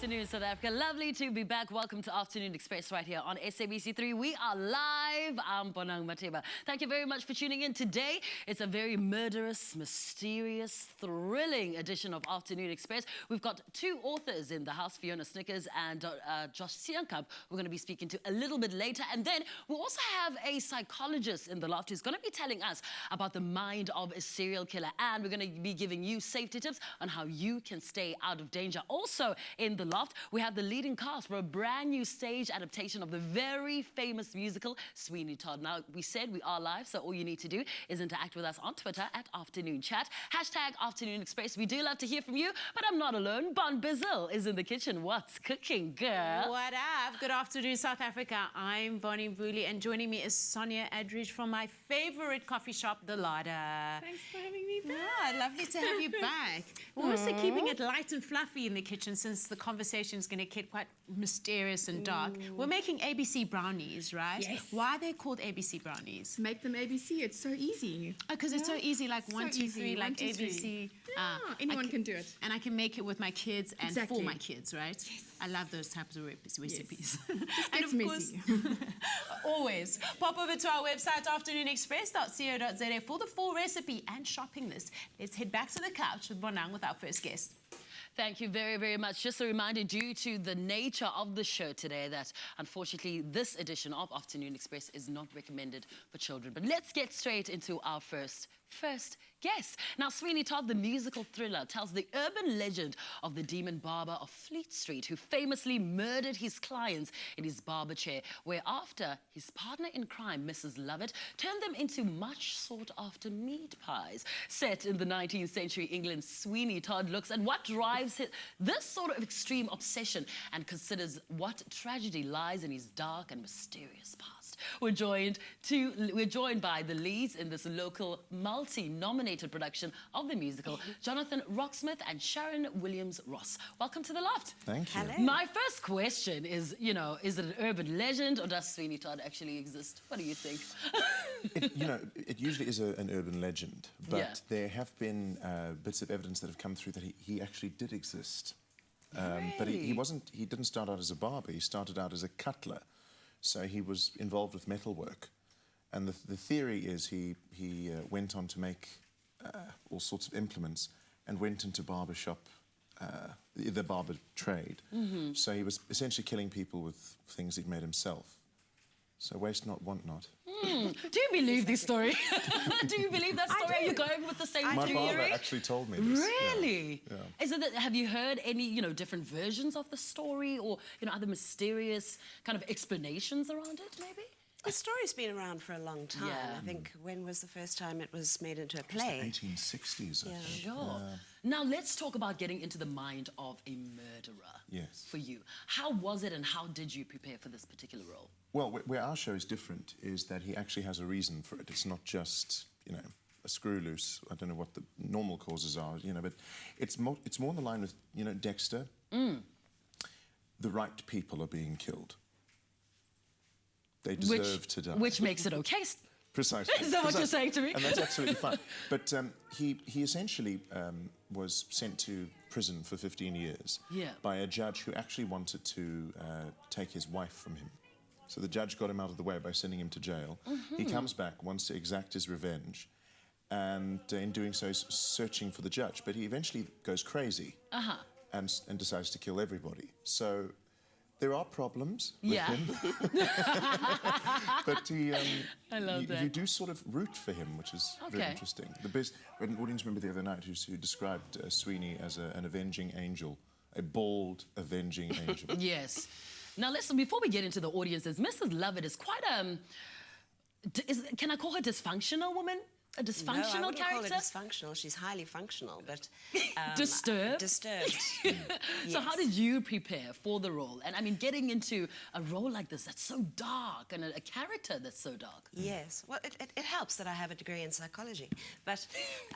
afternoon, South Africa. Lovely to be back. Welcome to Afternoon Express right here on SABC3. We are live. I'm Bonang Mateba. Thank you very much for tuning in today. It's a very murderous, mysterious, thrilling edition of Afternoon Express. We've got two authors in the house, Fiona Snyckers and Jacques Steenkamp. We're going to be speaking to a little bit later. And then we also have a psychologist in the loft who's going to be telling us about the mind of a serial killer. And we're going to be giving you safety tips on how you can stay out of danger. Also in the loft, we have the leading cast for a brand new stage adaptation of the very famous musical Sweeney Todd. Now, we said we are live, so all you need to do is interact with us on Twitter at Afternoon Chat, #Afternoon Express. We do love to hear from you, but I'm not alone. Bon Bizzle is in the kitchen. What's cooking, girl? What up? Good afternoon, South Africa. I'm Bonnie Mbuli, and joining me is Sonia Edridge from my favorite coffee shop, The Larder. Thanks for having me back. Yeah, lovely to have you back. We're also keeping it light and fluffy in the kitchen since the conversation is going to get quite mysterious and dark. We're making ABC brownies, right? Yes. Why are they called ABC brownies? Make them ABC. It's so easy. Oh, because it's so easy, like So 1, 2, 3, easy, like 1, 2, 3. ABC. Anyone can do it. And I can make it with my kids and for Exactly. my kids, right? Yes. I love those types of recipes. It's messy. Always pop over to our website, afternoonexpress.co.za, for the full recipe and shopping list. Let's head back to the couch with Bonang with our first guest. Thank you very, very much. Just a reminder, due to the nature of the show today, that unfortunately this edition of Afternoon Express is not recommended for children. But let's get straight into our first guest. Now, Sweeney Todd, the musical thriller, tells the urban legend of the demon barber of Fleet Street, who famously murdered his clients in his barber chair, where after his partner in crime, Mrs. Lovett, turned them into much sought-after meat pies. Set in the 19th century England, Sweeney Todd looks at what drives this sort of extreme obsession and considers what tragedy lies in his dark and mysterious past. We're joined by the leads in this local multi-nominated production of the musical, Jonathan Roxmouth and Charon Williams-Ross. Welcome to the loft. Thank you. Hello. My first question is, is it an urban legend or does Sweeney Todd actually exist? What do you think? It usually is an urban legend, but Yeah. there have been bits of evidence that have come through that he actually did exist. But he didn't start out as a barber, he started out as a cutler. So he was involved with metalwork. And the theory is he went on to make all sorts of implements and went into the barber trade. So he was essentially killing people with things he'd made himself. So waste not, want not. Do you believe this story? Do you believe that story? Are you going with the same My theory? barber actually told me this. Really? Yeah. Is it that, have you heard any, different versions of the story or, other mysterious kind of explanations around it, maybe? The story's been around for a long time. Yeah. I think, when was the first time it was made into a It was play? the 1860s, I think. Sure. Now, let's talk about getting into the mind of a murderer. Yes. For you. How was it and how did you prepare for this particular role? Well, where our show is different is that he actually has a reason for it. It's not just, a screw loose. I don't know what the normal causes are, but it's more in the line with, Dexter. The right people are being killed. They deserve to die. Which makes it okay. Precisely. Is that what you're saying to me? And that's absolutely fine. But he essentially was sent to prison for 15 years by a judge who actually wanted to take his wife from him. So the judge got him out of the way by sending him to jail. He comes back, wants to exact his revenge, and in doing so, is searching for the judge. But he eventually goes crazy and decides to kill everybody. So there are problems with him. But I love that. you do sort of root for him, which is very interesting. We had an audience member the other night who described Sweeney as an avenging angel, a bald, avenging angel. Yes. Now, listen, before we get into the audiences, Mrs. Lovett is quite can I call her dysfunctional woman? A dysfunctional No, I wouldn't character? call her dysfunctional. She's highly functional, but... Disturbed? Disturbed. So how did you prepare for the role? And I mean, getting into a role like this that's so dark and a character that's so dark. Yes. Well, it helps that I have a degree in psychology. But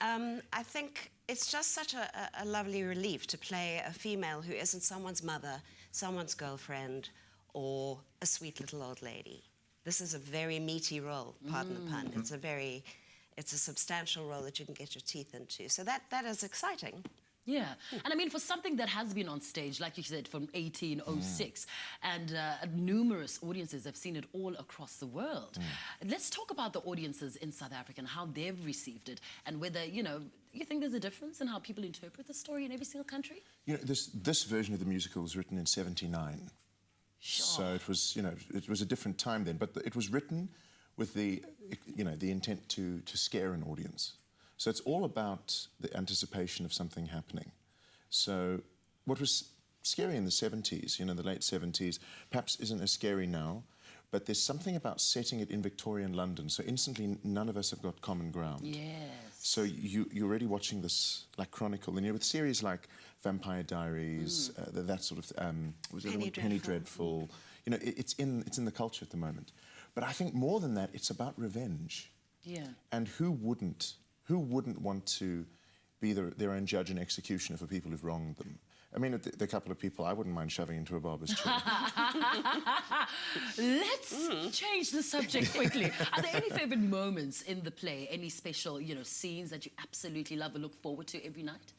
I think it's just such a lovely relief to play a female who isn't someone's mother, someone's girlfriend, or a sweet little old lady. This is a very meaty role, pardon the pun. It's a substantial role that you can get your teeth into. So that is exciting. Yeah, and I mean, for something that has been on stage, like you said, from 1806, and numerous audiences have seen it all across the world. Let's talk about the audiences in South Africa and how they've received it, and whether, you know, you think there's a difference in how people interpret the story in every single country? You know, this version of the musical was written in '79. Sure. So it was, you know, it was a different time then, but it was written with the, you know, the intent to scare an audience. So it's all about the anticipation of something happening. So what was scary in the 70s, you know, the late 70s, perhaps isn't as scary now, but there's something about setting it in Victorian London, so instantly none of us have got common ground. Yes. So you're already watching this like chronicle, and you know, with series like Vampire Diaries, that sort of was it Penny Penny Dreadful. Dreadful. You know, it's in the culture at the moment. But I think more than that, it's about revenge. Yeah. And who wouldn't want to be their own judge and executioner for people who've wronged them? I mean, the couple of people I wouldn't mind shoving into a barber's chair. Let's change the subject quickly. Are there any favourite moments in the play? Any special, you know, scenes that you absolutely love and look forward to every night?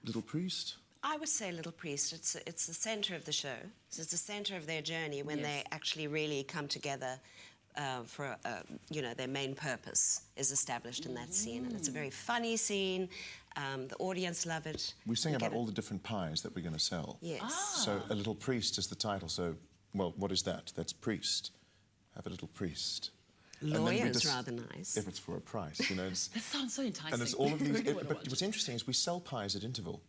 Little Priest? I would say Little Priest. It's the centre of the show. So it's the centre of their journey when Yes. they actually really come together for, you know, their main purpose is established in that scene. And it's a very funny scene. The audience love it. We sing You about get all the different pies that we're going to sell. Yes. So A Little Priest is the title. So, well, what is that? That's priest. Have a little priest. And then we Lawyer's rather nice. If it's for a price, you know. That sounds so enticing. And it's all of these. Really wanna But watch. what's interesting is we sell pies at interval.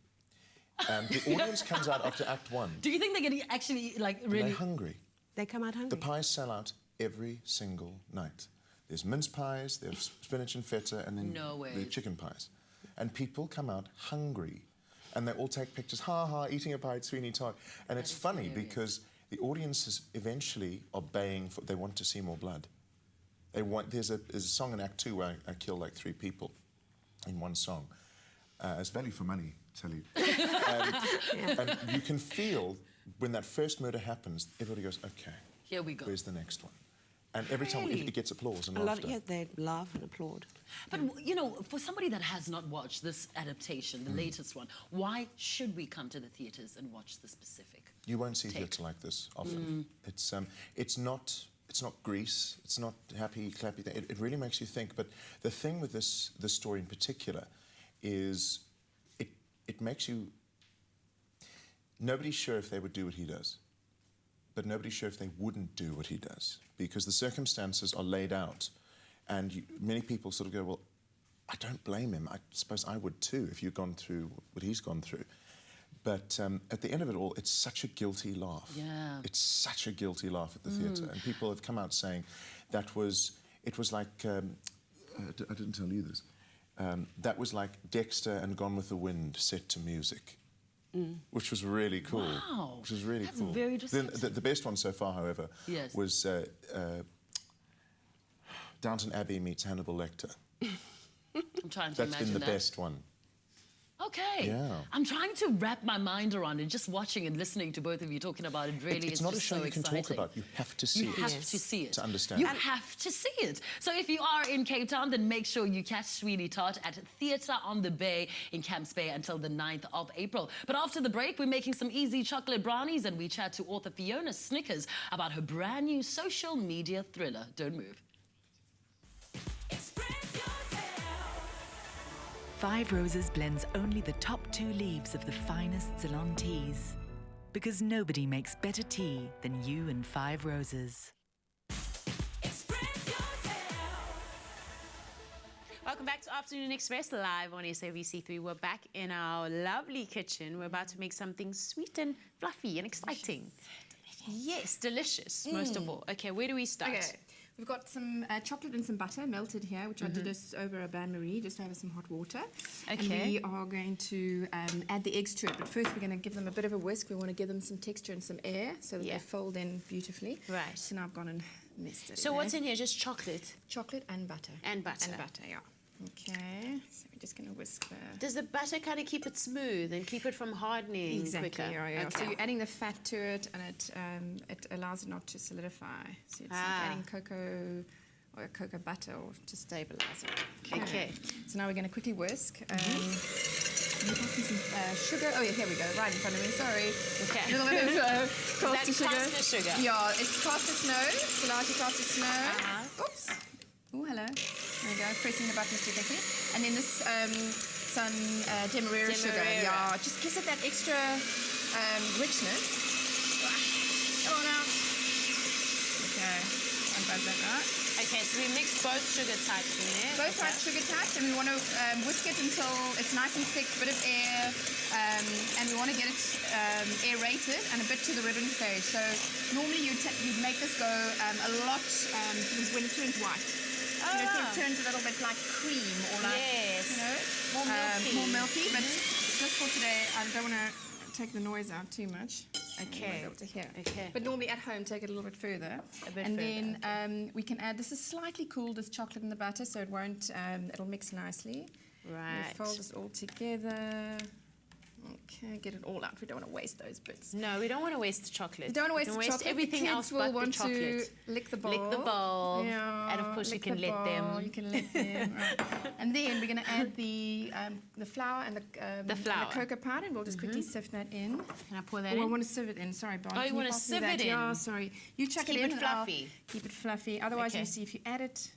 The audience comes out after Act 1. Do you think they're going to actually, like, And really... they're hungry. They come out hungry. The pies sell out every single night. There's mince pies, there's spinach and feta, and then No way. the chicken pies. And people come out hungry. And they all take pictures, ha, eating a pie at Sweeney Todd. And it's is funny hilarious. because the audiences eventually are baying for, they want to see more blood. There's a song in Act 2 where I kill like 3 people in one song. It's value for money, tell you. And you can feel when that first murder happens, everybody goes, okay, Here we go. where's the next one? And every time Really? it gets applause and A lot, laughter. yeah, they laugh and applaud. But, you know, for somebody that has not watched this adaptation, the latest one, why should we come to the theatres and watch the specific? You won't see take? theatre like this often. It's not Grease. It's not happy, clappy. It really makes you think. But the thing with this story in particular is it makes you. Nobody's sure if they would do what he does, but nobody's sure if they wouldn't do what he does because the circumstances are laid out, and many people sort of go, well, I don't blame him. I suppose I would too if you'd gone through what he's gone through. But at the end of it all, it's such a guilty laugh. Yeah. It's such a guilty laugh at the theatre. And people have come out saying it was like, I didn't tell you this, that was like Dexter and Gone with the Wind set to music, which was really cool. Wow. Which was really That's cool. very Then descriptive. the best one so far, however, Yes. was Downton Abbey meets Hannibal Lecter. I'm trying to That's imagine been the that. best one. Okay. Yeah. I'm trying to wrap my mind around it. Just watching and listening to both of you talking about it really It's is not a just show so you can exciting. talk about. You have to see You it. have to see it. To understand. You have to see it. So if you are in Cape Town, then make sure you catch Sweeney Todd at Theatre on the Bay in Camps Bay until the 9th of April. But after the break, we're making some easy chocolate brownies and we chat to author Fiona Snyckers about her brand new social media thriller. Don't move. Five Roses blends only the top 2 leaves of the finest Ceylon teas. Because nobody makes better tea than you and Five Roses. Welcome back to Afternoon Express, live on SABC3. We're back in our lovely kitchen. We're about to make something sweet and fluffy and exciting. Yes, delicious, most of all. Okay, where do we start? Okay, we've got some chocolate and some butter melted here, which I did this over a bain-marie, just over some hot water. And Okay. we are going to add the eggs to it, but first we're going to give them a bit of a whisk. We want to give them some texture and some air so that Yeah. they fold in beautifully. Right. So now I've gone and mixed it. So what's in here? Just chocolate? Chocolate and butter. And butter. And butter, yeah. Okay, so we're just going to whisk the... Does the butter kind of keep it smooth and keep it from hardening Exactly, quicker? yeah. So Okay. you're adding the fat to it, and it allows it not to solidify. So it's like adding cocoa or cocoa butter or to stabilize it. Okay. So now we're going to quickly whisk. Can you pass me some sugar? Oh, yeah, here we go, right in front of me, sorry. Okay. A little bit of caster sugar. Caster sugar? Yeah, it's caster snow, Salati caster snow. Oops. Oh, hello. There we go, pressing the buttons too quickly. And then this, some demerara sugar. Yeah, just gives it that extra richness. Come on out. Okay, unbuzz that out. Okay, so we mix both sugar types in there. Both sugar types, and we want to whisk it until it's nice and thick, bit of air, and we want to get it aerated and a bit to the ribbon stage. So normally you'd make this go a lot when it turns white. Oh, you know, so it turns a little bit like cream or like, you know, more milky. But just for today, I don't want to take the noise out too much. Okay. Able to hear. Okay. But normally at home, take it a little bit further. Then we can add, this is slightly cooled, this chocolate in the butter, so it won't, it'll mix nicely. Right. We'll fold this all together. Okay, get it all out. We don't want to waste those bits. No, we don't want to waste the chocolate. You don't want to waste the chocolate. Everything the kids else will but want the chocolate. to lick the bowl. Lick the bowl. Yeah, and of course you lick can the let them. bowl, you can let them. Right. And then we're going to add the flour and the cocoa powder, and we'll just quickly sift that in. Can I pour that I in? want to sieve it in. Sorry, Barb. Oh, you want to sieve it in? Yeah, sorry. You chuck it in. Keep it fluffy. Keep it fluffy. Otherwise, Okay. you see if you add it,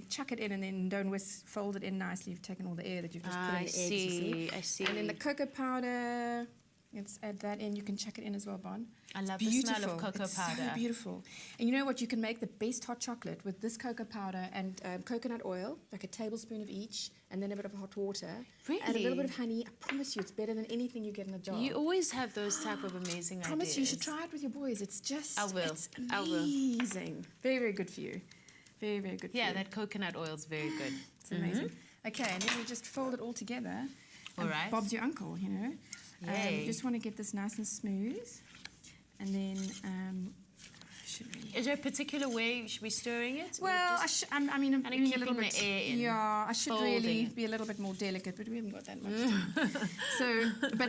chuck it in and then don't fold it in nicely. You've taken all the air that you've just put in the eggs. You see. I see. And then the cocoa powder. Let's add that in. You can chuck it in as well, Bon. I love the smell of cocoa powder. It's so beautiful. And you know what? You can make the best hot chocolate with this cocoa powder and coconut oil, like a tablespoon of each, and then a bit of hot water. Really? And a little bit of honey. I promise you, it's better than anything you get in a jar. You always have those type of amazing ideas. I promise you should try it with your boys. It's just, I will. it's amazing. Very, very good for you. Very, very good for you. Yeah, that coconut oil is very good. It's amazing. Okay, and then we just fold it all together. All right. Bob's your uncle, you know. You just want to get this nice and smooth. And then, Is there a particular way should be stirring it? well, I mean, I'm doing a little keeping bit. the air in, Yeah, I should really folding. be a little bit more delicate, but we haven't got that much time. So,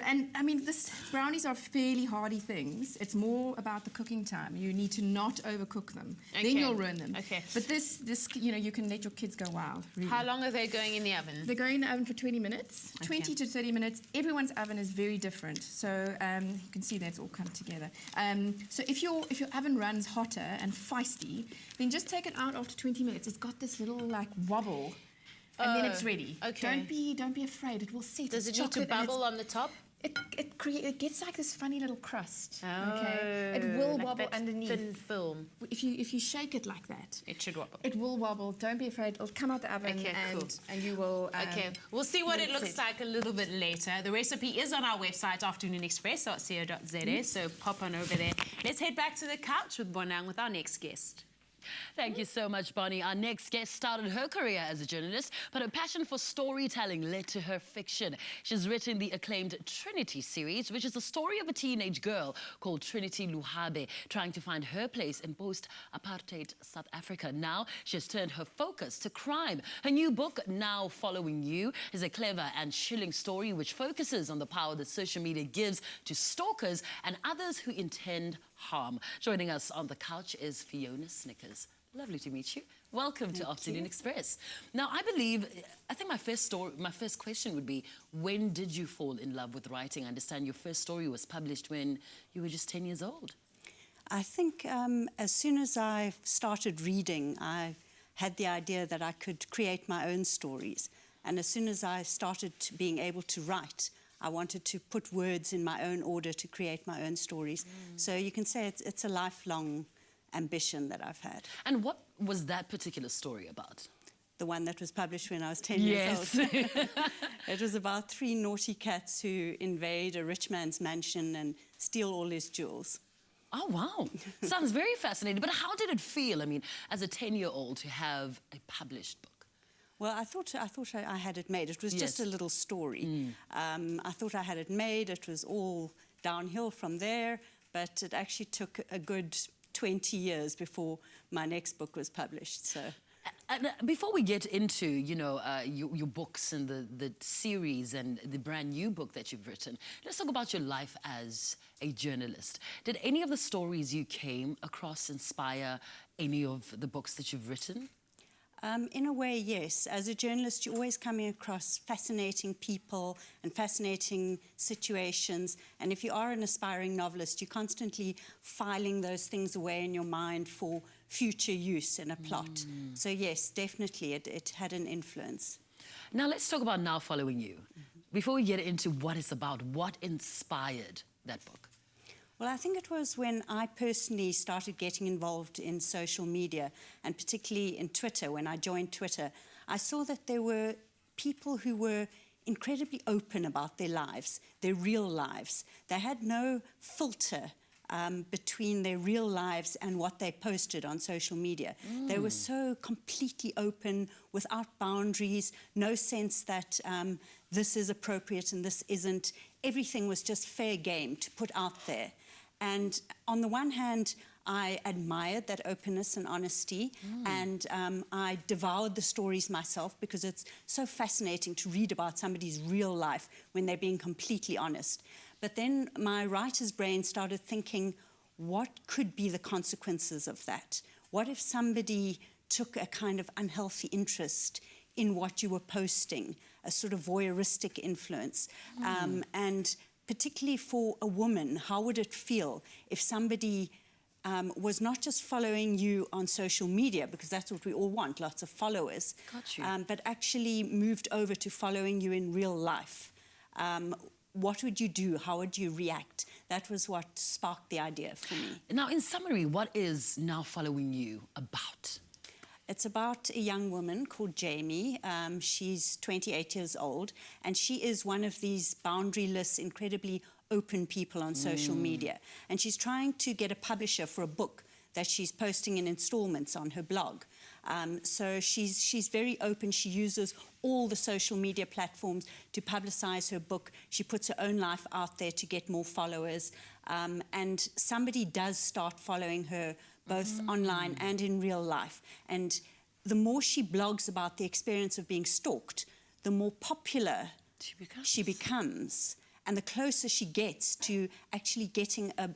and I mean, brownies are fairly hardy things. It's more about the cooking time. You need to not overcook them. Okay. Then you'll ruin them. Okay. But this, you know, you can let your kids go wild. Really. How long are they going in the oven? They're going in the oven for 20 minutes, 20 to 30 minutes. Everyone's oven is very different. So you can see that's all come together. So if your oven runs hotter and feisty, then just take it out after 20 minutes. It's got this little like wobble, and then it's ready. Okay. Don't be afraid. It will set. Does It's it need to chocolate and bubble on the top? it gets like this funny little crust. Oh, Okay, it will like wobble that underneath. thin film. If you shake it like that, It should wobble. it will wobble. Don't be afraid. It'll come out the oven, Okay, cool. and you will. Okay, we'll see what it that's looks it. like a little bit later. The recipe is on our website, afternoonexpress.co.za, so pop on over there. Let's head back to the couch with Bonang with our next guest. Thank you so much, Bonnie. Our next guest started her career as a journalist, but her passion for storytelling led to her fiction. She's written the acclaimed Trinity series, which is the story of a teenage girl called Trinity Luhabe trying to find her place in post-apartheid South Africa. Now, she has turned her focus to crime. Her new book, Now Following You, is a clever and chilling story which focuses on the power that social media gives to stalkers and others who intend harm. Joining us on the couch is Fiona Snyckers. Lovely to meet you. Welcome to Afternoon Express. Now, I think my first question would be, when did you fall in love with writing? I understand your first story was published when you were just 10 years old. I think as soon as I started reading, I had the idea that I could create my own stories. And as soon as I started being able to write, I wanted to put words in my own order to create my own stories. So you can say it's a lifelong ambition that I've had. And what was that particular story about? The one that was published when I was 10 years old. It was about 3 naughty cats who invade a rich man's mansion and steal all his jewels. Oh, wow. Sounds very fascinating. But how did it feel, I mean, as a 10-year-old to have a published book? Well, I thought I had it made. It was just a little story. I thought I had it made. It was all downhill from there, but it actually took a good 20 years before my next book was published. So, before we get into, you know, your books and the series and the brand new book that you've written, let's talk about your life as a journalist. Did any of the stories you came across inspire any of the books that you've written? In a way, yes. As a journalist, you're always coming across fascinating people and fascinating situations. And if you are an aspiring novelist, you're constantly filing those things away in your mind for future use in a plot. So yes, definitely, it had an influence. Now let's talk about Now Following You. Before we get into what it's about, what inspired that book? Well, I think it was when I personally started getting involved in social media, and particularly in Twitter. When I joined Twitter, I saw that there were people who were incredibly open about their lives, their real lives. They had no filter between their real lives and what they posted on social media. They were so completely open, without boundaries, no sense that this is appropriate and this isn't. Everything was just fair game to put out there. And on the one hand, I admired that openness and honesty, and I devoured the stories myself because it's so fascinating to read about somebody's real life when they're being completely honest. But then my writer's brain started thinking, what could be the consequences of that? What if somebody took a kind of unhealthy interest in what you were posting, a sort of voyeuristic influence? And particularly for a woman, how would it feel if somebody was not just following you on social media, because that's what we all want, lots of followers, but actually moved over to following you in real life? What would you do? How would you react? That was what sparked the idea for me. Now, in summary, what is Now Following You about? It's about a young woman called Jamie. She's 28 years old, and she is one of these boundaryless, incredibly open people on social media. And she's trying to get a publisher for a book that she's posting in installments on her blog. So she's very open. She uses all the social media platforms to publicize her book. She puts her own life out there to get more followers. And somebody does start following her both online and in real life. And the more she blogs about the experience of being stalked, the more popular she becomes. And the closer she gets to actually getting an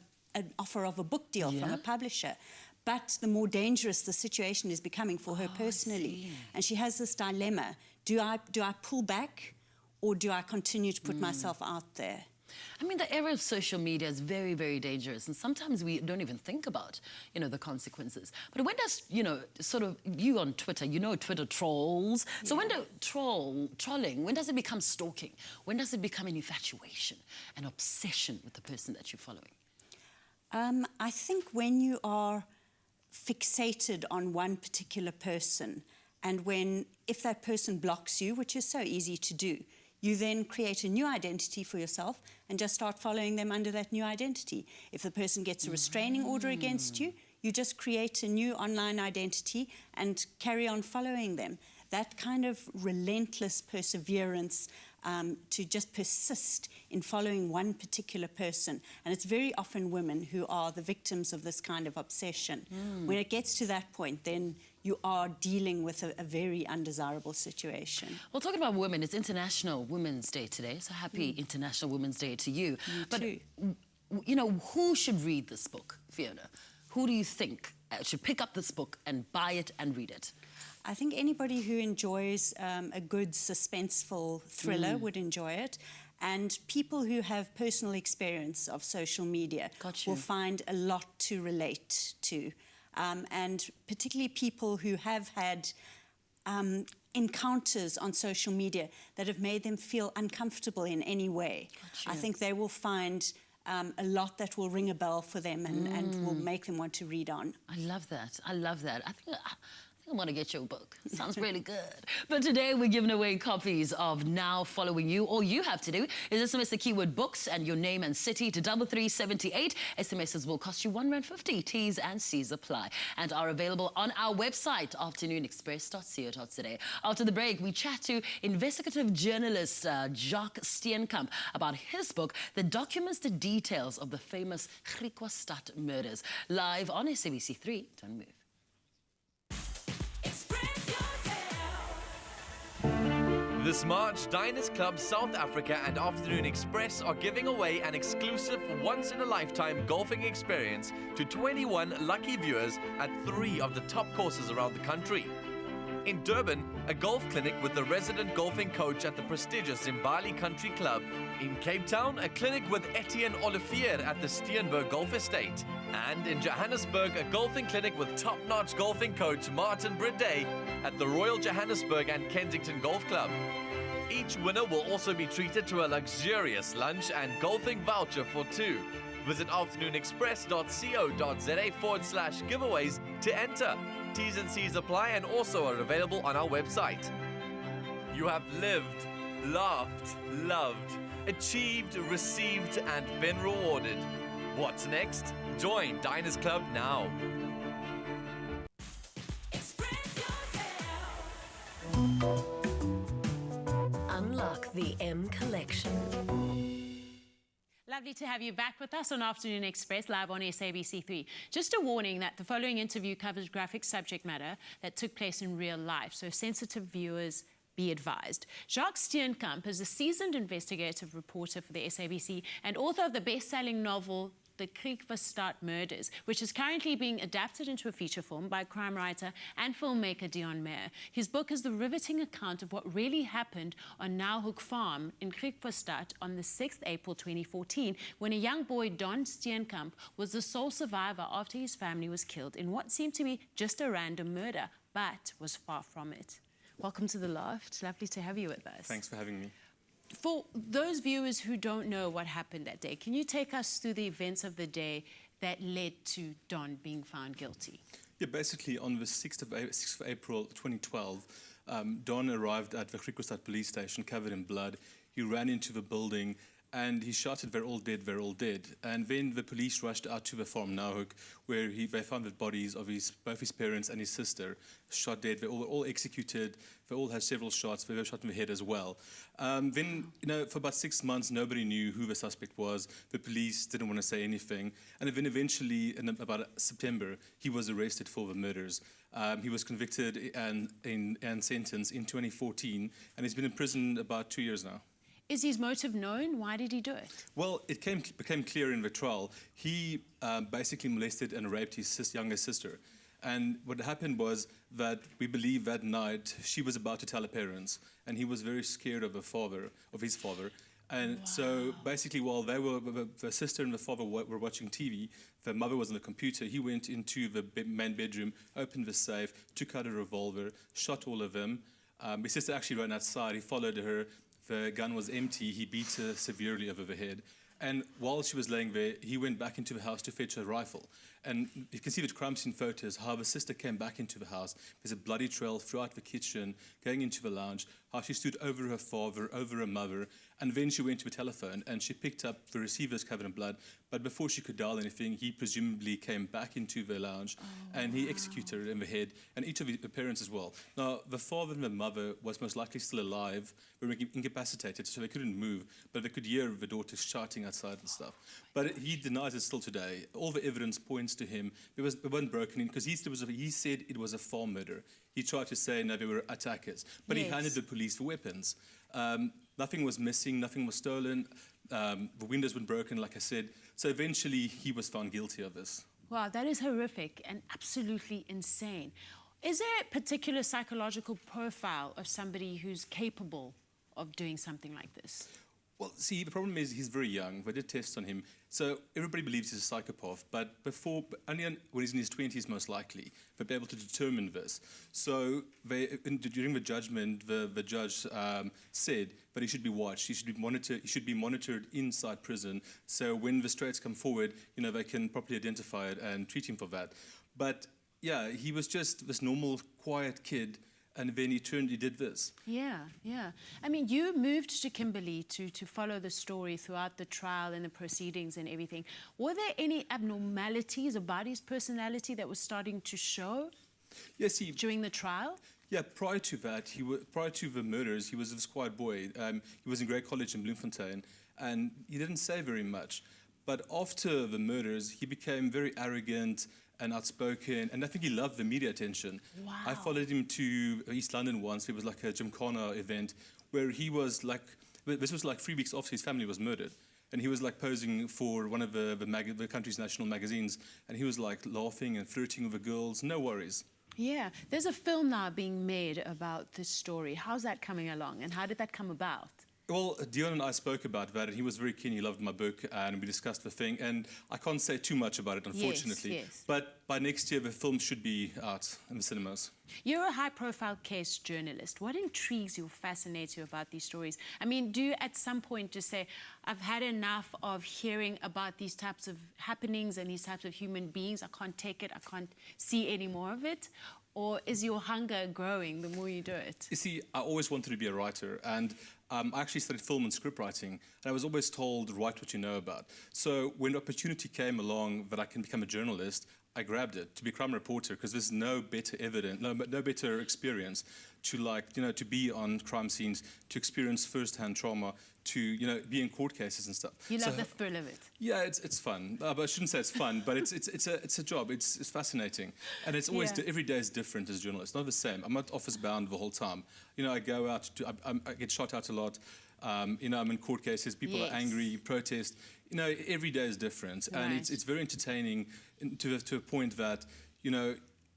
offer of a book deal from a publisher. But the more dangerous the situation is becoming for her personally. And she has this dilemma. Do I pull back, or do I continue to put myself out there? I mean, the era of social media is very, very dangerous, and sometimes we don't even think about, the consequences. But when does, sort of, you on Twitter, Twitter trolls. So when do trolling, when does it become stalking? When does it become an infatuation, an obsession with the person that you're following? I think when you are fixated on one particular person, and if that person blocks you, which is so easy to do, you then create a new identity for yourself and just start following them under that new identity. If the person gets a restraining order against you, you just create a new online identity and carry on following them. That kind of relentless perseverance to just persist in following one particular person. And it's very often women who are the victims of this kind of obsession. When it gets to that point, then you are dealing with a very undesirable situation. Well, talking about women, it's International Women's Day today, so happy International Women's Day to you. But too. Who should read this book, Fiona? Who do you think should pick up this book and buy it and read it? I think anybody who enjoys a good suspenseful thriller would enjoy it. And people who have personal experience of social media will find a lot to relate to. And particularly people who have had encounters on social media that have made them feel uncomfortable in any way. I think they will find a lot that will ring a bell for them and will make them want to read on. I love that. I love that. I think I want to get your book. It sounds really good. But today we're giving away copies of Now Following You. All you have to do is SMS the keyword books and your name and city to 3378. SMSs will cost you R1.50. T's and C's apply and are available on our website, afternoonexpress.co.za. After the break, we chat to investigative journalist Jacques Steenkamp about his book that documents the details of the famous Griquastad murders. Live on SABC3. Don't move. This March, Diners Club South Africa and Afternoon Express are giving away an exclusive once-in-a-lifetime golfing experience to 21 lucky viewers at 3 of the top courses around the country. In Durban, a golf clinic with the resident golfing coach at the prestigious Zimbali Country Club. In Cape Town, a clinic with Etienne Olivier at the Steenberg Golf Estate. And in Johannesburg, a golfing clinic with top-notch golfing coach Martin Breday at the Royal Johannesburg and Kensington Golf Club. Each winner will also be treated to a luxurious lunch and golfing voucher for two. Visit afternoonexpress.co.za/giveaways to enter. T's and C's apply and also are available on our website. You have lived, laughed, loved, achieved, received, and been rewarded. What's next? Join Diners Club now. Unlock the M Collection. Lovely to have you back with us on Afternoon Express, live on SABC3. Just a warning that the following interview covers graphic subject matter that took place in real life, so sensitive viewers be advised. Jacques Steenkamp is a seasoned investigative reporter for the SABC and author of the best-selling novel The Kriegverstadt Murders, which is currently being adapted into a feature film by crime writer and filmmaker Dion Meyer. His book is the riveting account of what really happened on Nauhoek Farm in Kriegverstadt on the 6th April 2014, when a young boy, Don Steenkamp, was the sole survivor after his family was killed in what seemed to be just a random murder, but was far from it. Welcome to the Loft. Lovely to have you with us. Thanks for having me. For those viewers who don't know what happened that day, can you take us through the events of the day that led to Don being found guilty? Yeah, basically on the 6th of April 2012, Don arrived at the Kriegverstadt police station covered in blood. He ran into the building and he shouted, "They're all dead, they're all dead." And then the police rushed out to the farm Nauhoek, where they found the bodies of both his parents and his sister shot dead. They were all executed. They all had several shots. They were shot in the head as well. Then, for about 6 months, nobody knew who the suspect was. The police didn't want to say anything. And then eventually, in about September, he was arrested for the murders. He was convicted and sentenced in 2014, and he's been in prison about 2 years now. Is his motive known? Why did he do it? Well, it became clear in the trial. He basically molested and raped his younger sister. And what happened was that we believe that night she was about to tell her parents, and he was very scared of his father. And so basically, while the sister and the father were watching TV, the mother was on the computer. He went into the main bedroom, opened the safe, took out a revolver, shot all of them. His sister actually ran outside. He followed her. The gun was empty. He beat her severely over the head. And while she was laying there, he went back into the house to fetch her rifle. And you can see the crime scene photos, how the sister came back into the house. There's a bloody trail throughout the kitchen, going into the lounge, how she stood over her father, over her mother, and then she went to the telephone and she picked up the receivers covered in blood. But before she could dial anything, he presumably came back into the lounge and he executed her in the head, and each of the parents as well. Now, the father and the mother was most likely still alive, but were incapacitated, so they couldn't move, but they could hear the daughter shouting outside and stuff. But he denies it still today. All the evidence points to him. It wasn't broken in, because he said it was a farm murder. He tried to say, no, they were attackers. But he handed the police the weapons. Nothing was missing, nothing was stolen. The windows weren't broken, like I said. So eventually, he was found guilty of this. Wow, that is horrific and absolutely insane. Is there a particular psychological profile of somebody who's capable of doing something like this? Well, see, the problem is he's very young. They did tests on him. So everybody believes he's a psychopath, but only when he's in his 20s, most likely, they'll be able to determine this. So during the judgment, the judge said that he should be watched. He should be monitored inside prison. So when the straights come forward, they can properly identify it and treat him for that. But yeah, he was just this normal, quiet kid. And then he did this. Yeah. I mean, you moved to Kimberley to follow the story throughout the trial and the proceedings and everything. Were there any abnormalities about his personality that was starting to show during the trial? Yeah, prior to that, prior to the murders, he was this quiet boy. He was in Grey College in Bloemfontein, and he didn't say very much. But after the murders, he became very arrogant and outspoken, and I think he loved the media attention. Wow. I followed him to East London once. It was like a Gymkhana event where he was like, this was like 3 weeks after his family was murdered, and he was like posing for one of the country's national magazines, and he was like laughing and flirting with the girls, no worries. Yeah, there's a film now being made about this story. How's that coming along, and how did that come about? Well, Dion and I spoke about that, and he was very keen. He loved my book, and we discussed the thing. And I can't say too much about it, unfortunately. Yes. But by next year, the film should be out in the cinemas. You're a high-profile case journalist. What intrigues you or fascinates you about these stories? I mean, do you at some point just say, I've had enough of hearing about these types of happenings and these types of human beings, I can't take it, I can't see any more of it? Or is your hunger growing the more you do it? You see, I always wanted to be a writer, and I actually studied film and script writing, and I was always told, write what you know about. So when the opportunity came along that I can become a journalist, I grabbed it to be a crime reporter, because there's no better evidence, no better experience to to be on crime scenes, to experience first-hand trauma, to be in court cases and stuff. You love the thrill of it. Yeah, it's fun. But I shouldn't say it's fun, but it's a job. It's fascinating, and it's always every day is different as a journalist. Not the same. I'm not office bound the whole time. I go out. I get shot out a lot. I'm in court cases. People are angry, protest. Every day is different, and it's very entertaining to a point that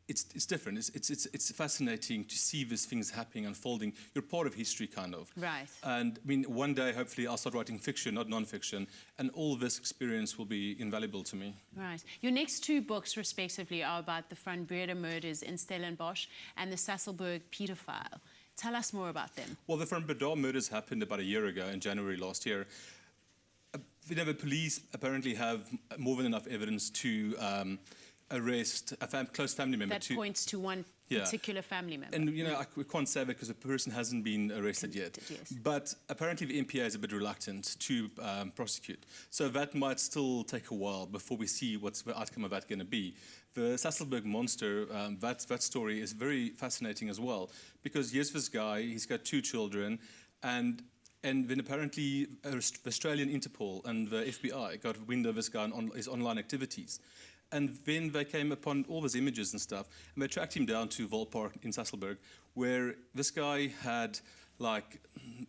it's different. It's fascinating to see these things happening, unfolding. You're part of history, kind of. Right. And I mean, one day, hopefully, I'll start writing fiction, not non-fiction, and all this experience will be invaluable to me. Right. Your next two books, respectively, are about the Van Breda murders in Stellenbosch and the Sasolburg paedophile. Tell us more about them. Well, the Van Breda murders happened about a year ago, in January last year. The police apparently have more than enough evidence to arrest a close family member. That points to one particular family member. And, we can't say that because the person hasn't been arrested yet. Yes. But apparently the MPA is a bit reluctant to prosecute. So that might still take a while before we see what's the outcome of that going to be. The Sasolburg monster, that story is very fascinating as well, because here's this guy, he's got 2 children, and then apparently the Australian Interpol and the FBI got wind of this guy on his online activities. And then they came upon all these images and stuff, and they tracked him down to Vol Park in Sasolburg, where this guy had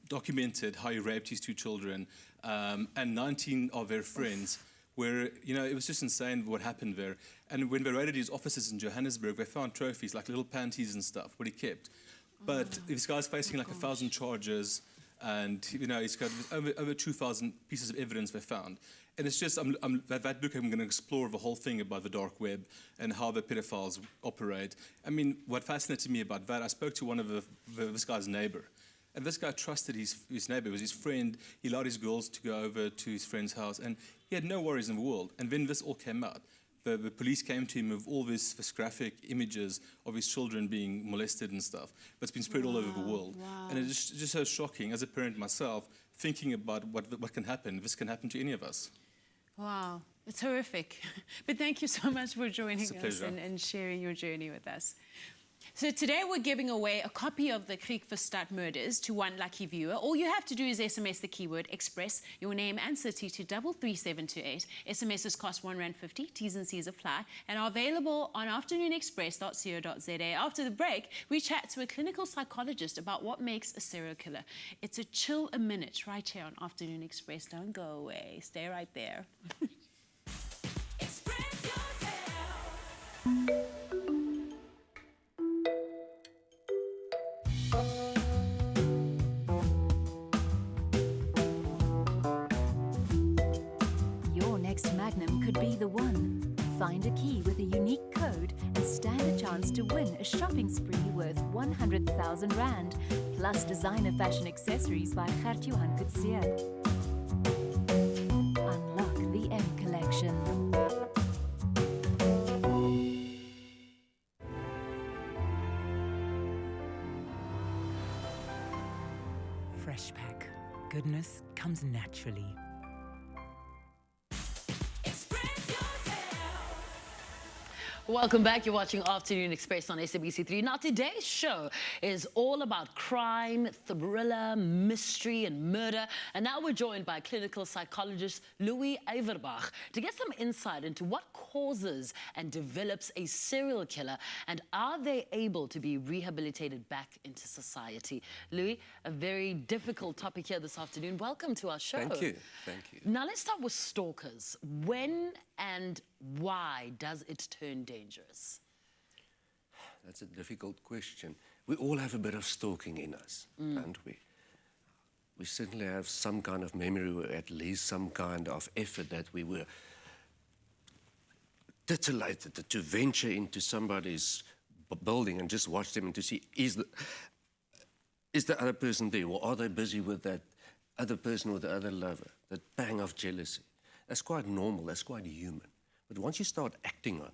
documented how he raped his 2 children and 19 of their friends. Where it was just insane what happened there. And when they raided his offices in Johannesburg, they found trophies like little panties and stuff, what he kept. But this guy's facing 1,000 charges, and he's got over 2,000 pieces of evidence they found. And it's just that book I'm going to explore the whole thing about the dark web and how the pedophiles operate. I mean, what fascinated me about that, I spoke to one of this guy's neighbor. And this guy trusted his neighbor, it was his friend. He allowed his girls to go over to his friend's house, and he had no worries in the world. And then this all came out. The police came to him with all this graphic images of his children being molested and stuff. That's been spread all over the world. And it's just so shocking, as a parent myself, thinking about what can happen. This can happen to any of us. Wow, it's horrific. But thank you so much for joining us and sharing your journey with us. So today we're giving away a copy of the Kriegverstadt murders to one lucky viewer. All you have to do is SMS the keyword Express, your name and city to 33728. SMSs cost R1.50, T's and C's apply, and are available on afternoonexpress.co.za. After the break, we chat to a clinical psychologist about what makes a serial killer. It's a chill a minute right here on Afternoon Express. Don't go away. Stay right there. Express yourself. Magnum could be the one. Find a key with a unique code and stand a chance to win a shopping spree worth 100,000 Rand, plus designer fashion accessories by Gert-Johan Coetzee. Unlock the M Collection. Fresh Pack. Goodness comes naturally. Welcome back. You're watching Afternoon Express on SABC3. Now, today's show is all about crime, thriller, mystery, and murder. And now we're joined by clinical psychologist Louis Averbach to get some insight into what causes and develops a serial killer, and are they able to be rehabilitated back into society? Louis, a very difficult topic here this afternoon. Welcome to our show. Thank you. Thank you. Now, let's start with stalkers. When and why does it turn dangerous? that's a difficult question. We all have a bit of stalking in us, don't we? We certainly have some kind of memory, or at least some kind of effort that we were titillated to venture into somebody's building and just watch them and to see, is the other person there, or are they busy with that other person or the other lover? That pang of jealousy. That's quite normal, that's quite human. But once you start acting on it,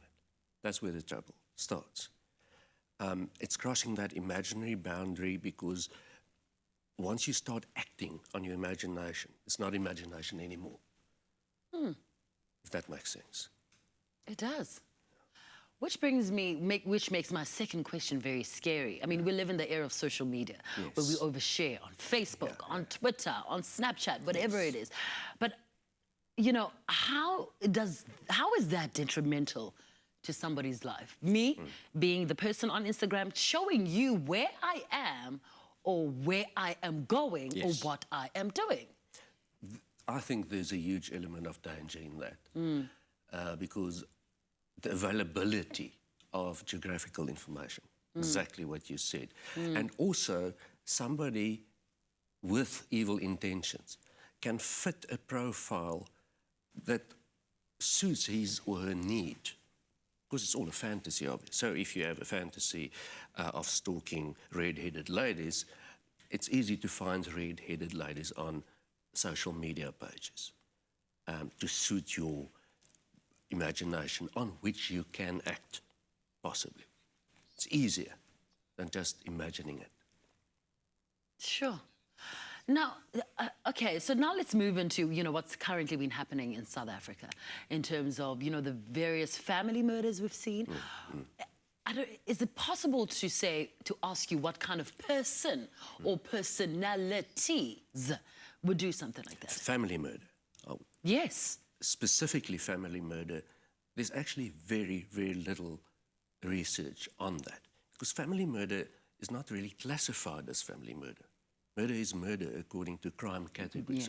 that's where the trouble starts. It's crossing that imaginary boundary, because once you start acting on your imagination, it's not imagination anymore. If that makes sense. It does. Which makes my second question very scary. I mean, we live in the era of social media, where we overshare on Facebook, on Twitter, on Snapchat, whatever it is. But, you know, how is that detrimental to somebody's life? Me being the person on Instagram, showing you where I am, or where I am going, or what I am doing. I think there's a huge element of danger in that, because the availability of geographical information, exactly what you said, and also somebody with evil intentions can fit a profile that suits his or her need, because it's all a fantasy of it. So if you have a fantasy of stalking red-headed ladies, it's easy to find red-headed ladies on social media pages to suit your imagination, on which you can act, possibly. It's easier than just imagining it. Sure. Now, okay, so now let's move into, you know, what's currently been happening in South Africa in terms of, you know, the various family murders we've seen. Is it possible to ask you what kind of person or personalities would do something like that? Family murder. Oh. Yes. Specifically family murder, there's actually very, very little research on that. Because family murder is not really classified as family murder. Murder is murder according to crime categories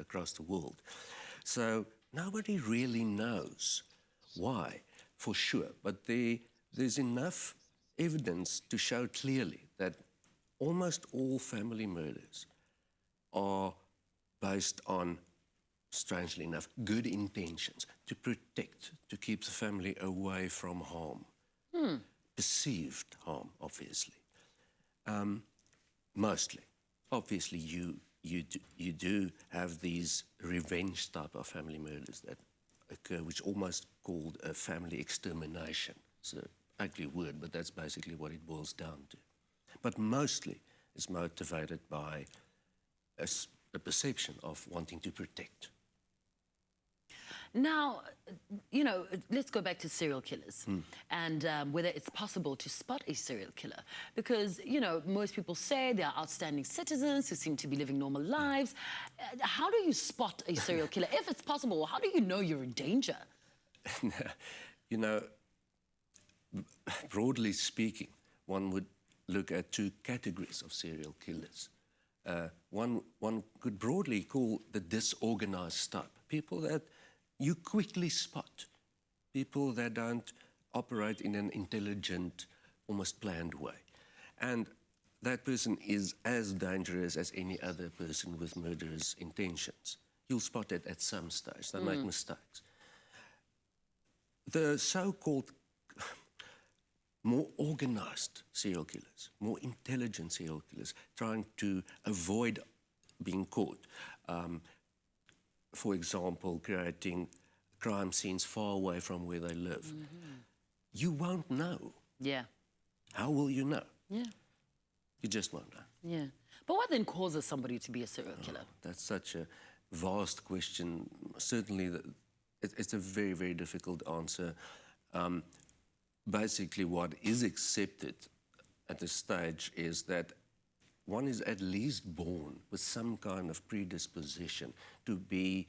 across the world. So nobody really knows why, for sure. But there's enough evidence to show clearly that almost all family murders are based on, strangely enough, good intentions to protect, to keep the family away from harm. Perceived harm, obviously. Mostly. Obviously, you do have these revenge type of family murders that occur, which almost called a family extermination. It's an ugly word, but that's basically what it boils down to. But mostly it's motivated by a perception of wanting to protect. Now, you know, let's go back to serial killers and whether it's possible to spot a serial killer. Because, you know, most people say they are outstanding citizens who seem to be living normal lives. How do you spot a serial killer? If it's possible, how do you know you're in danger? You know, broadly speaking, one would look at two categories of serial killers. One could broadly call the disorganized type, people that you quickly spot, people that don't operate in an intelligent, almost planned way. And that person is as dangerous as any other person with murderous intentions. You'll spot it at some stage. They make mistakes. The so-called more organized serial killers, more intelligent serial killers, trying to avoid being caught. For example, creating crime scenes far away from where they live. You won't know. Yeah. How will you know? Yeah. You just won't know. Yeah. But what then causes somebody to be a serial killer? That's such a vast question. Certainly, it's a very, very difficult answer. Basically, what is accepted at this stage is that one is at least born with some kind of predisposition to be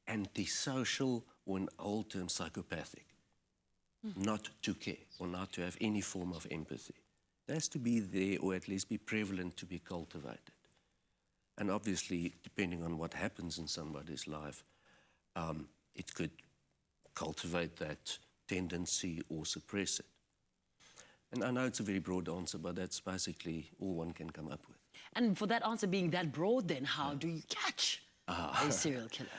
antisocial or in old terms psychopathic, not to care or not to have any form of empathy. It has to be there or at least be prevalent to be cultivated. And obviously, depending on what happens in somebody's life, it could cultivate that tendency or suppress it. And I know it's a very broad answer, but that's basically all one can come up with. And for that answer being that broad, then how do you catch a serial killer?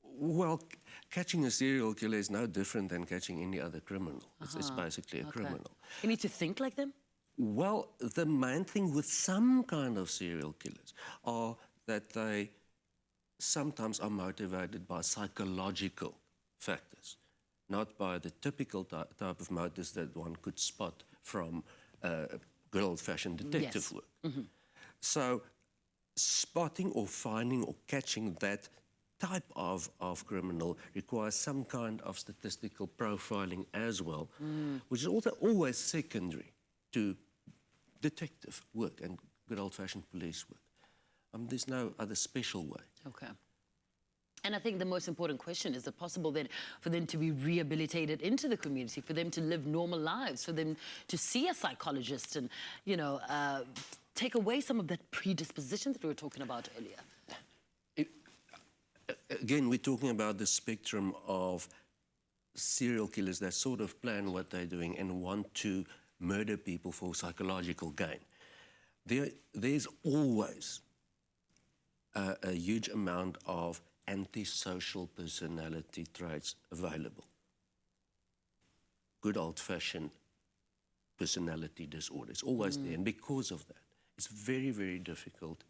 Well, catching a serial killer is no different than catching any other criminal. It's basically a criminal. You need to think like them? Well, the main thing with some kind of serial killers are that they sometimes are motivated by psychological factors, not by the typical type of motives that one could spot from good old-fashioned detective work. So spotting or finding or catching that type of criminal requires some kind of statistical profiling as well, which is also always secondary to detective work and good old-fashioned police work. There's no other special way. Okay. And I think the most important question is it possible then for them to be rehabilitated into the community, for them to live normal lives, for them to see a psychologist and, you know, take away some of that predisposition that we were talking about earlier? Again, we're talking about the spectrum of serial killers that sort of plan what they're doing and want to murder people for psychological gain. There's always a huge amount of antisocial personality traits available. Good old-fashioned personality disorder is always there, and because of that, it's very, very difficult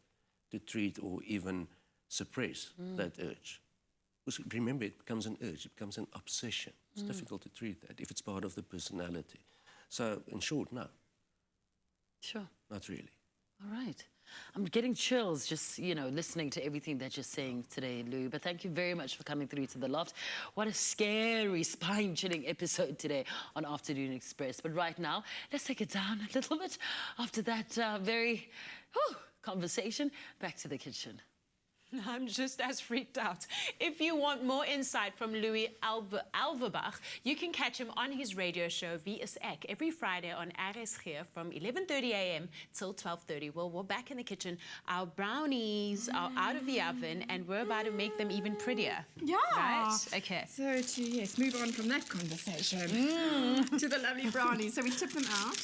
to treat or even suppress that urge. Because remember, it becomes an urge, it becomes an obsession. It's difficult to treat that if it's part of the personality. So, in short, no. Sure. Not really. All right. I'm getting chills just, you know, listening to everything that you're saying today, Lou. But thank you very much for coming through to the loft. What a scary, spine-chilling episode today on Afternoon Express. But right now, let's take it down a little bit after that very conversation. Back to the kitchen. I'm just as freaked out. If you want more insight from Louis Alverbach, you can catch him on his radio show, Wie is Ek, every Friday on RSG from 11:30 a.m. till 12:30. Well, we're back in the kitchen. Our brownies are out of the oven, and we're about to make them even prettier. Yeah. Right? Okay. So to, move on from that conversation to the lovely brownies. So we tip them out.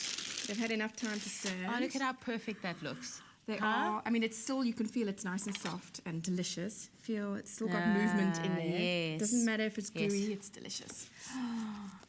They've had enough time to stand. Oh, look at how perfect that looks. They are. I mean, it's still, you can feel it's nice and soft and delicious. Feel it's still got movement in there. Yes. Doesn't matter if it's gooey, it's delicious.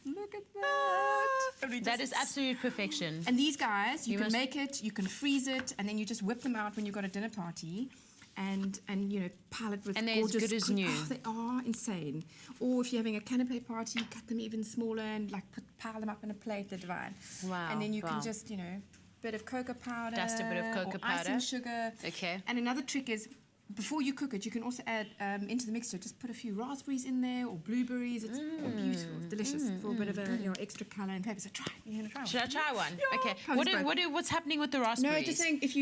Look at that. That is absolute perfection. And these guys, you can make it, you can freeze it, and then you just whip them out when you've got a dinner party. And you know, pile it with and they're gorgeous... as good as new. Oh, they are insane. Or if you're having a canapé party, you cut them even smaller and like pile them up in a plate, they're divine. Wow. And then you can just, you know, bit of cocoa powder, dust a bit of cocoa powder, icing sugar. Okay. And another trick is, before you cook it, you can also add into the mixture. Just put a few raspberries in there or blueberries. It's beautiful, it's delicious for a bit of a extra colour and flavour. So try. You're gonna try one. Should I try one? Yeah, okay. What's happening with the raspberries? No, just saying if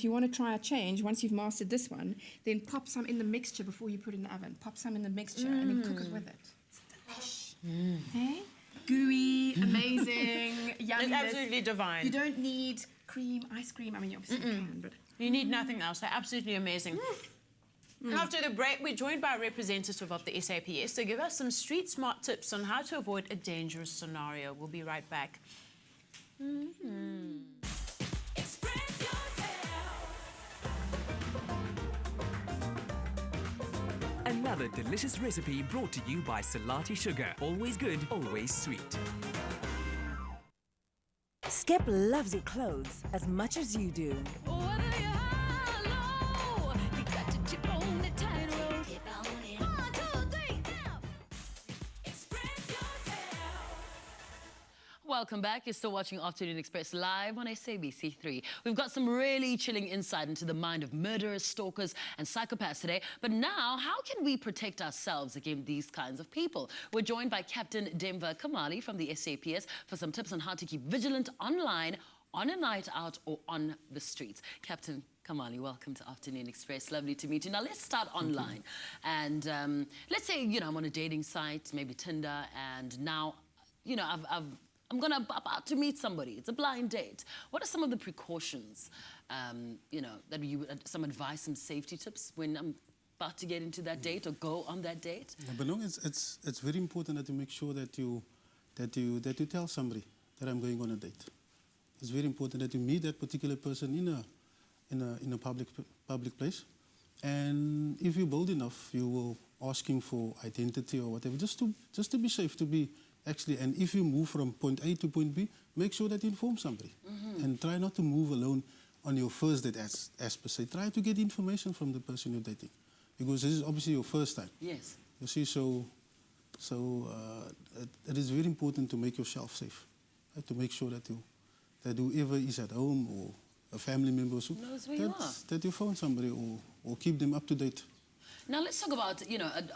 you want to try a change, once you've mastered this one, then pop some in the mixture before you put it in the oven. Pop some in the mixture and then cook it with it. It's delish. Hey? Gooey, amazing, yummy. It's absolutely divine. You don't need cream, ice cream. I mean, you obviously can, but... You need nothing else. They're absolutely amazing. After the break, we're joined by a representative of the SAPS to give us some street-smart tips on how to avoid a dangerous scenario. We'll be right back. Express yourself. Another delicious recipe brought to you by Salati Sugar. Always good, always sweet. Skip loves your clothes as much as you do. Welcome back. You're still watching Afternoon Express live on SABC3. We've got some really chilling insight into the mind of murderers, stalkers and psychopaths today. But now, how can we protect ourselves against these kinds of people? We're joined by Captain Demva Kamali from the SAPS for some tips on how to keep vigilant online, on a night out or on the streets. Captain Kamali, welcome to Afternoon Express. Lovely to meet you. Now, let's start online. And let's say, you know, I'm on a dating site, maybe Tinder, and now, you know, I'm about to meet somebody. It's a blind date. What are some of the precautions, you know, that you would, some advice, some safety tips when I'm about to get into that date or go on that date? Yeah, but no, it's very important that you make sure that you tell somebody that I'm going on a date. It's very important that you meet that particular person in a public place. And if you're bold enough, you will ask him for identity or whatever, just to be safe, to be actually. And if you move from point A to point B, make sure that you inform somebody. And try not to move alone on your first date as per se. Try to get information from the person you're dating. Because this is obviously your first time. Yes. You see, so it is very important to make yourself safe. To make sure that whoever is at home or a family member, so knows where you are. That you phone somebody or keep them up to date. Now let's talk about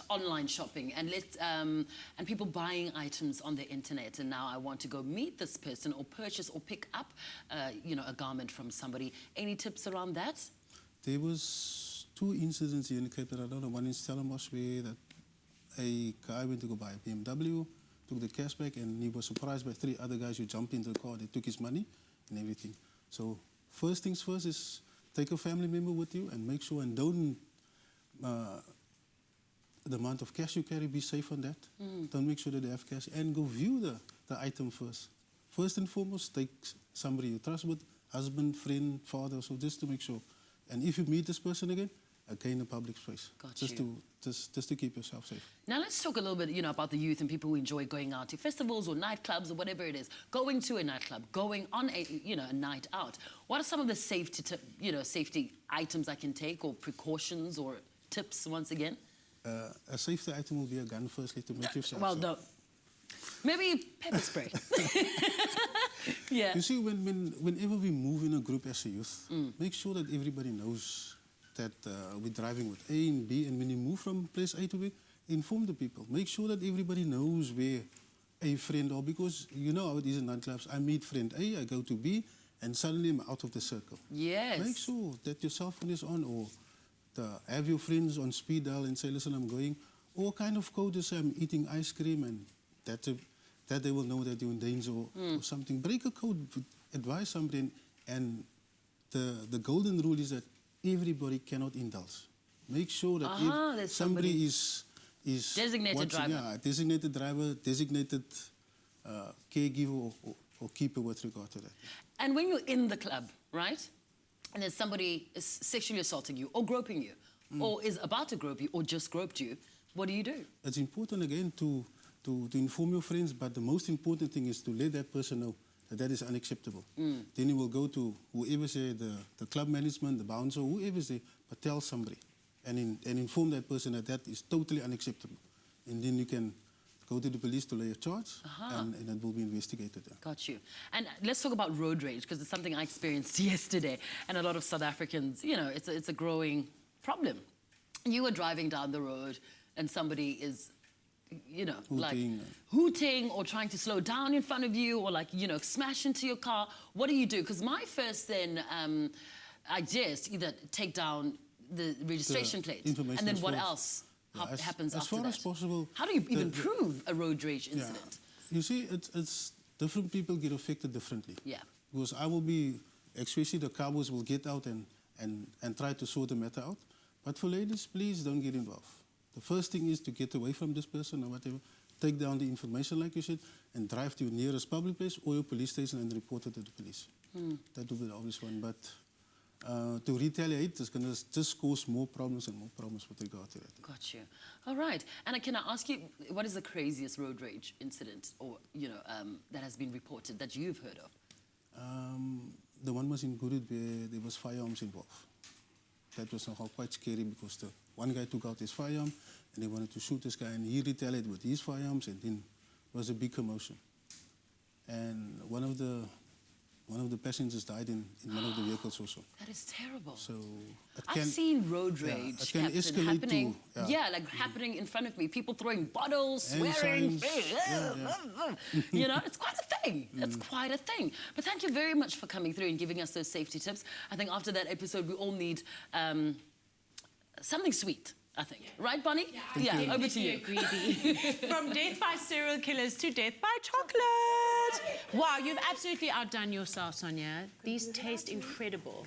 online shopping and and people buying items on the internet. And now I want to go meet this person or purchase or pick up a garment from somebody. Any tips around that? There was 2 incidents here in Cape Town. I don't know, one in Stellenbosch where that a guy went to go buy a BMW, took the cash back, and he was surprised by 3 other guys who jumped into the car. They took his money and everything. So first things first is take a family member with you and make sure and don't the amount of cash you carry, be safe on that. Don't make sure that they have cash and go view the item first. First and foremost, take somebody you trust with, husband, friend, father, so just to make sure. And if you meet this person again in a public space. Just to keep yourself safe. Now let's talk a little bit, about the youth and people who enjoy going out to festivals or nightclubs or whatever it is. Going to a nightclub, going on a night out. What are some of the safety items I can take, or precautions or tips once again? A safety item will be a gun firstly to make yourself well, safe. no. Maybe pepper spray. Yeah. You see, whenever we move in a group as a youth, make sure that everybody knows that we're driving with A and B, and when you move from place A to B, inform the people. Make sure that everybody knows where a friend or, because you know how it is in nightclubs. I meet friend A, I go to B, and suddenly I'm out of the circle. Yes. Make sure that your cell phone is on, or have your friends on speed dial and say, listen, I'm going. Or kind of code to say, I'm eating ice cream, and that they will know that you're in danger or something. Break a code, advise somebody, and the golden rule is that everybody cannot indulge. Make sure that somebody is designated driver. Yeah, designated driver, designated caregiver or keeper with regard to that. And when you're in the club, right, and then somebody is sexually assaulting you or groping you or is about to grope you or just groped you, what do you do? It's important, again, to inform your friends, but the most important thing is to let that person know that is unacceptable. Then you will go to whoever's there, the club management, the bouncer, whoever's there, but tell somebody and inform that person that is totally unacceptable. And then you can go to the police to lay a charge, and it will be investigated. Yeah. Got you. And let's talk about road rage, because it's something I experienced yesterday, and a lot of South Africans, it's a growing problem. You were driving down the road, and somebody is hooting or trying to slow down in front of you, or smash into your car. What do you do? Because my first idea is to either take down the registration plate, and then what else happens after that? As far as possible. How do you even prove a road rage incident? You see, it's different people get affected differently. Yeah. Because I will be, especially the cowboys will get out and try to sort the matter out. But for ladies, please don't get involved. The first thing is to get away from this person or whatever, take down the information, like you said, and drive to your nearest public place or your police station and report it to the police. That will be the obvious one. But to retaliate is going to just cause more problems and more problems with regard to that. Got you. All right. And can I ask you, what is the craziest road rage incident or, that has been reported that you've heard of? The one was in Gurud where there was firearms involved. That was somehow quite scary because the one guy took out his firearm and they wanted to shoot this guy, and he retaliated with his firearms, and then there was a big commotion. And one of the passengers died in one of the vehicles also. That is terrible. So I've seen road rage happening. Happening in front of me. People throwing bottles, and swearing. signs. It's quite a thing. It's quite a thing. But thank you very much for coming through and giving us those safety tips. I think after that episode, we all need something sweet, I think. Right, Bonnie? Yeah, over to you. From death by serial killers to death by chocolate. Wow, you've absolutely outdone yourself, Sonia. These taste incredible.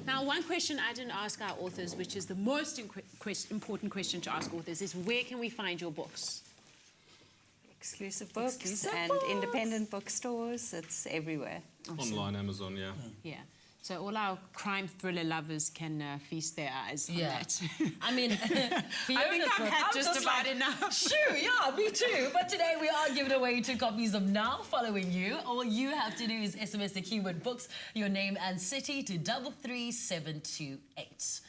Now, one question I didn't ask our authors, which is the most important question to ask authors, is where can we find your books? Exclusive books and independent bookstores. It's everywhere. Online, Amazon, yeah. Yeah. So all our crime thriller lovers can feast their eyes on that. I mean, I think I've had just about enough. Sure, yeah, me too. But today we are giving away 2 copies of Now Following You. All you have to do is SMS the keyword books, your name and city to 33728.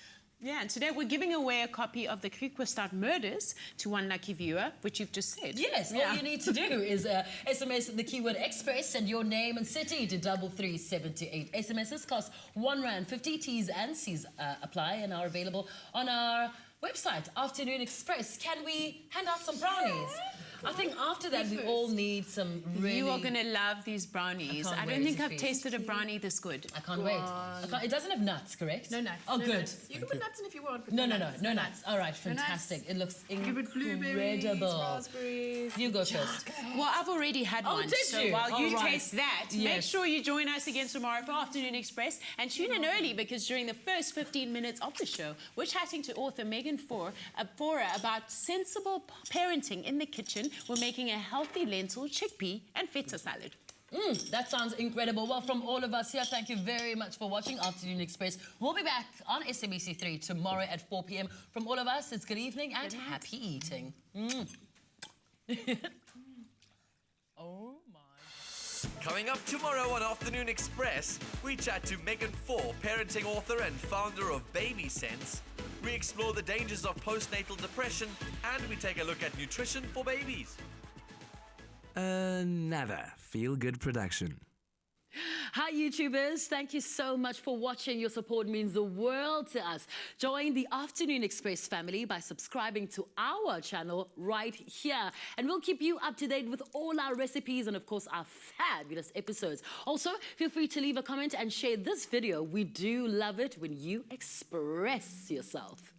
Yeah, and today we're giving away a copy of the Kriegwestad Murders to one lucky viewer, which you've just said. Yes, all you need to do is SMS the keyword Express and your name and city to 33728. SMSs cost R1.50. T's and C's apply and are available on our website, Afternoon Express. Can we hand out some brownies? I think after that we all need some really... You are going to love these brownies. I don't think I've tasted a brownie this good. I can't wait. It doesn't have nuts, correct? No nuts. Oh, no good. Nuts. You can put nuts in if you want. No nuts. All right, fantastic. It looks Blueberries, incredible. raspberries. You go first. Well, I've already had one. Did so you? while you right. taste that, make sure you join us again tomorrow for Afternoon Express and tune in early because during the first 15 minutes of the show, we're chatting to author Megan Fora about sensible parenting in the kitchen. We're making a healthy lentil, chickpea and feta salad. That sounds incredible. Well, from all of us here, thank you very much for watching Afternoon Express. We'll be back on SABC3 tomorrow at 4 p.m. From all of us, it's good evening and happy eating. Oh, my. Coming up tomorrow on Afternoon Express, we chat to Megan Fora, parenting author and founder of Baby Sense. We explore the dangers of postnatal depression and we take a look at nutrition for babies. Another feel-good production. Hi, YouTubers. Thank you so much for watching. Your support means the world to us. Join the Afternoon Express family by subscribing to our channel right here. And we'll keep you up to date with all our recipes and, of course, our fabulous episodes. Also, feel free to leave a comment and share this video. We do love it when you express yourself.